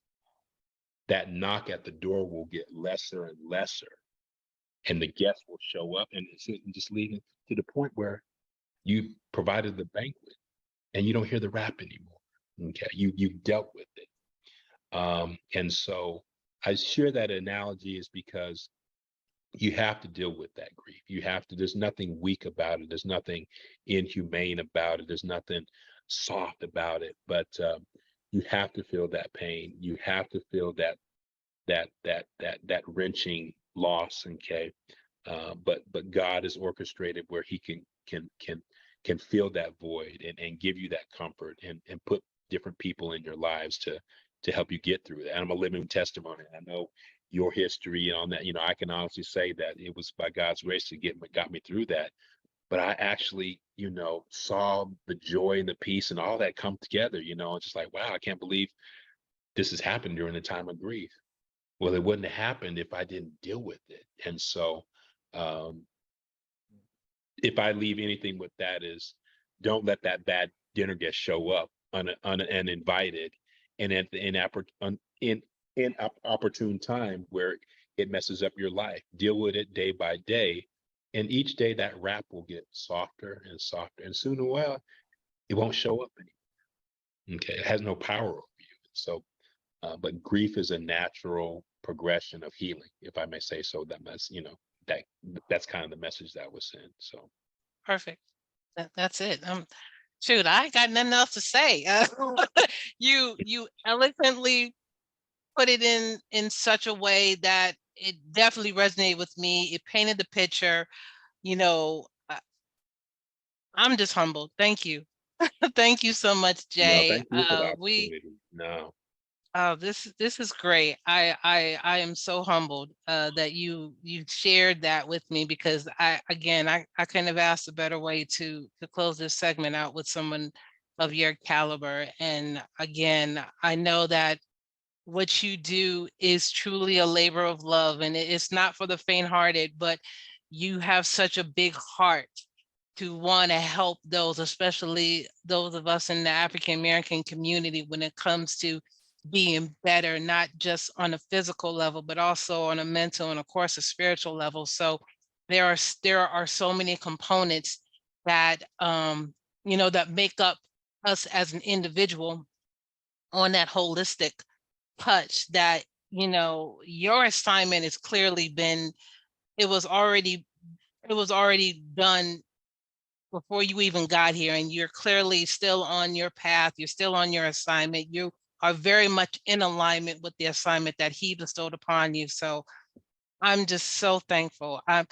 that knock at the door will get lesser and lesser, and the guests will show up, and it's just leading to the point where you provided the banquet and you don't hear the rap anymore. Okay, you've dealt with it. And so I share that analogy is because you have to deal with that grief. You have to, there's nothing weak about it. There's nothing inhumane about it. There's nothing soft about it, but you have to feel that pain. You have to feel that wrenching loss. Okay. But God is orchestrated where he can fill that void and give you that comfort and put different people in your lives to help you get through that. I'm a living testimony. I know your history on that. I can honestly say that it was by God's grace to got me through that. But I actually, saw the joy and the peace and all that come together, just like, wow, I can't believe this has happened during a time of grief. Well, it wouldn't have happened if I didn't deal with it. And so if I leave anything with that is, don't let that bad dinner guest show up uninvited and at the inopportune time where it messes up your life. Deal with it day by day, and each day that rap will get softer and softer, and sooner or later it won't show up anymore. Okay, it has no power over you. So, but grief is a natural progression of healing, if I may say so. That's kind of the message that was sent. So Perfect. That's it. Shoot, I ain't got nothing else to say. You eloquently put it in such a way that it definitely resonated with me. It painted the picture. I'm just humbled. Thank you. Thank you so much, no, Jay. thank you for the We opportunity. No, this is great. I am so humbled that you shared that with me, because I couldn't have asked a better way to close this segment out with someone of your caliber. And again, I know that what you do is truly a labor of love, and it's not for the faint-hearted, but you have such a big heart to want to help those, especially those of us in the African American community, when it comes to being better, not just on a physical level, but also on a mental and of course a spiritual level. So there are so many components that that make up us as an individual on that holistic touch, that your assignment has clearly been, it was already done before you even got here, and you're clearly still on your path. You're still on your assignment. You are very much in alignment with the assignment that he bestowed upon you. So I'm just so thankful. I'm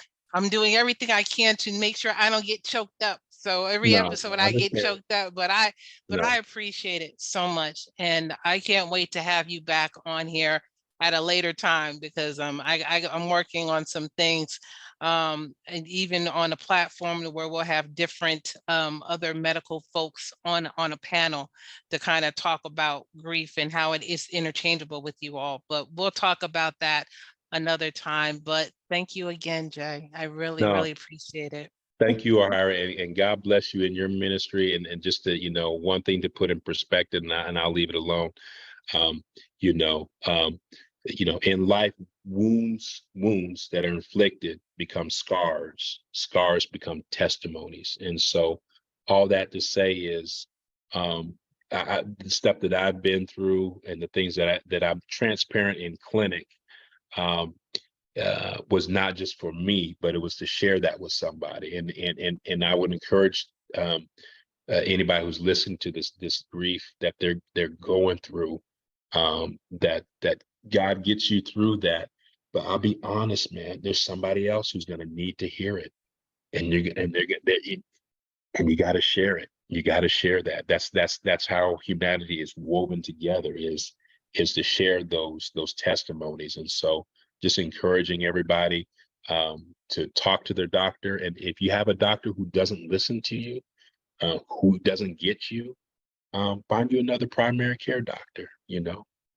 doing everything I can to make sure I don't get choked up. So every no, episode I I get understand. choked up, but I No, appreciate it so much, and I can't wait to have you back on here at a later time, because I'm working on some things, and even on a platform where we'll have different other medical folks on a panel to kind of talk about grief and how it is interchangeable with you all. But we'll talk about that another time. But thank you again, Jay. I really, no. really appreciate it. Thank you, O'Hara, and God bless you in your ministry. And just to, one thing to put in perspective, and I'll leave it alone. Um, you know, um, in life, wounds that are inflicted become scars. Scars become testimonies. And so, all that to say is, the stuff that I've been through and the things that I'm transparent in clinic. Um, was not just for me, but it was to share that with somebody. And I would encourage anybody who's listening to this grief that they're going through, that God gets you through that. But I'll be honest, man, there's somebody else who's going to need to hear it, and you got to share it. You got to share that. That's how humanity is woven together, is to share those testimonies. And so, just encouraging everybody to talk to their doctor. And if you have a doctor who doesn't listen to you, who doesn't get you, find you another primary care doctor.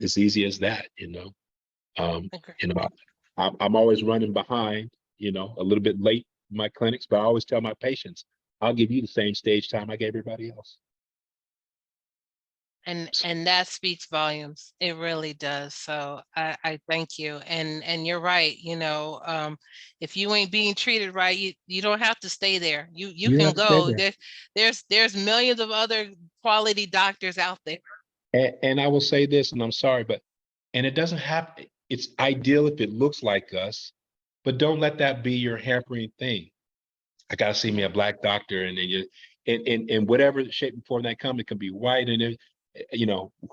As easy as that. Okay. I'm always running behind. a little bit late in my clinics, but I always tell my patients, I'll give you the same stage time I gave everybody else. And that speaks volumes. It really does. So I thank you. And you're right. If you ain't being treated right, you don't have to stay there. You You can have to stay go. there. There's millions of other quality doctors out there. And I will say this, and I'm sorry, and it doesn't have, it's ideal if it looks like us, but don't let that be your hampering thing. I got to see me a Black doctor, and then in whatever shape and form that comes, it can be white, and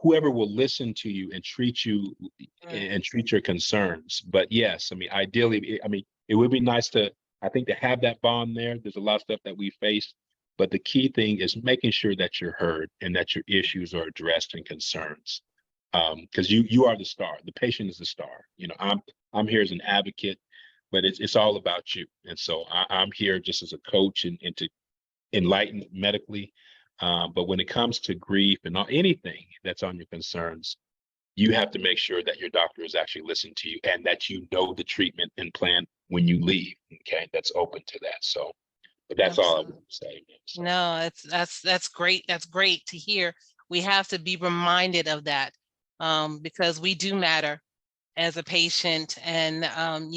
whoever will listen to you and treat you and treat your concerns. But yes, I mean, ideally, it would be nice I think, to have that bond there. There's a lot of stuff that we face, but the key thing is making sure that you're heard and that your issues are addressed and concerns. Because you are the star. The patient is the star. I'm here as an advocate, but it's all about you. And so I'm here just as a coach and to enlighten medically. But when it comes to grief and anything that's on your concerns, you have to make sure that your doctor is actually listening to you and that you know the treatment and plan when you leave. Okay, that's open to that. So, but that's all I would say. So. No, that's great. That's great to hear. We have to be reminded of that, because we do matter as a patient, and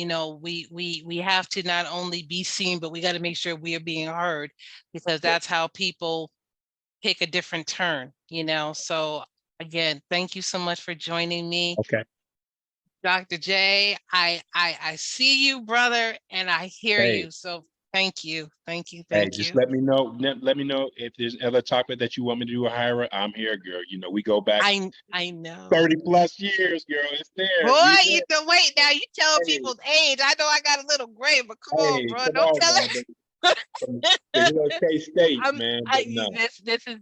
we have to not only be seen, but we got to make sure we are being heard, because that's how people take a different turn. So again, thank you so much for joining me. Okay. Dr. J, I see you, brother, and I hear you. So thank you. Just let me know. Let me know if there's other topic that you want me to do a hire. I'm here, girl. We go back. I know 30+ years, girl. It's there. Boy, wait now. You telling people's age. I know I got a little gray, but come on, bro. Don't tell it. K-State, man. No.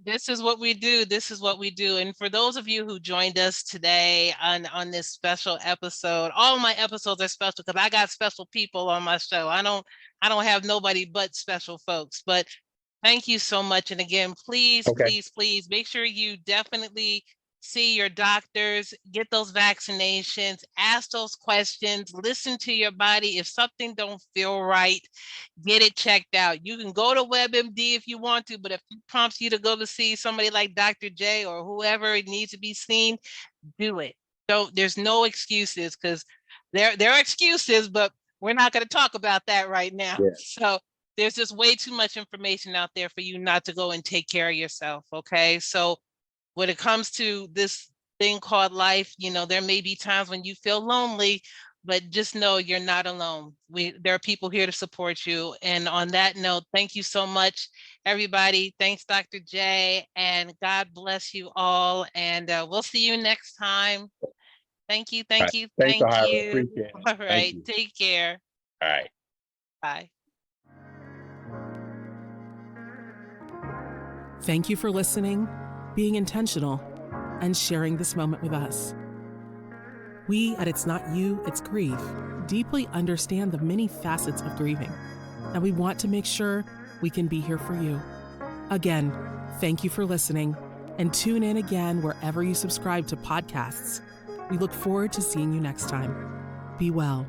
This is what we do. This is what we do. And for those of you who joined us today on this special episode, all my episodes are special because I got special people on my show. I don't have nobody but special folks. But thank you so much. And again, please make sure you definitely see your doctors, get those vaccinations, ask those questions, listen to your body. If something don't feel right, get it checked out. You can go to WebMD if you want to, but if it prompts you to go to see somebody like Dr. J or whoever it needs to be seen, do it. There's no excuses, because there are excuses, but we're not going to talk about that right now. Yeah. So there's just way too much information out there for you not to go and take care of yourself. Okay. So when it comes to this thing called life, there may be times when you feel lonely, but just know you're not alone. There are people here to support you. And on that note, thank you so much, everybody. Thanks, Dr. J, and God bless you all. And we'll see you next time. Thank you. Thank you. Thanks, Thank Ohio. you. Appreciate it. All right. Take care. All right. Bye. Thank you for listening, being intentional, and sharing this moment with us. We at It's Not You, It's Grief deeply understand the many facets of grieving, and we want to make sure we can be here for you. Again, thank you for listening, and tune in again wherever you subscribe to podcasts. We look forward to seeing you next time. Be well.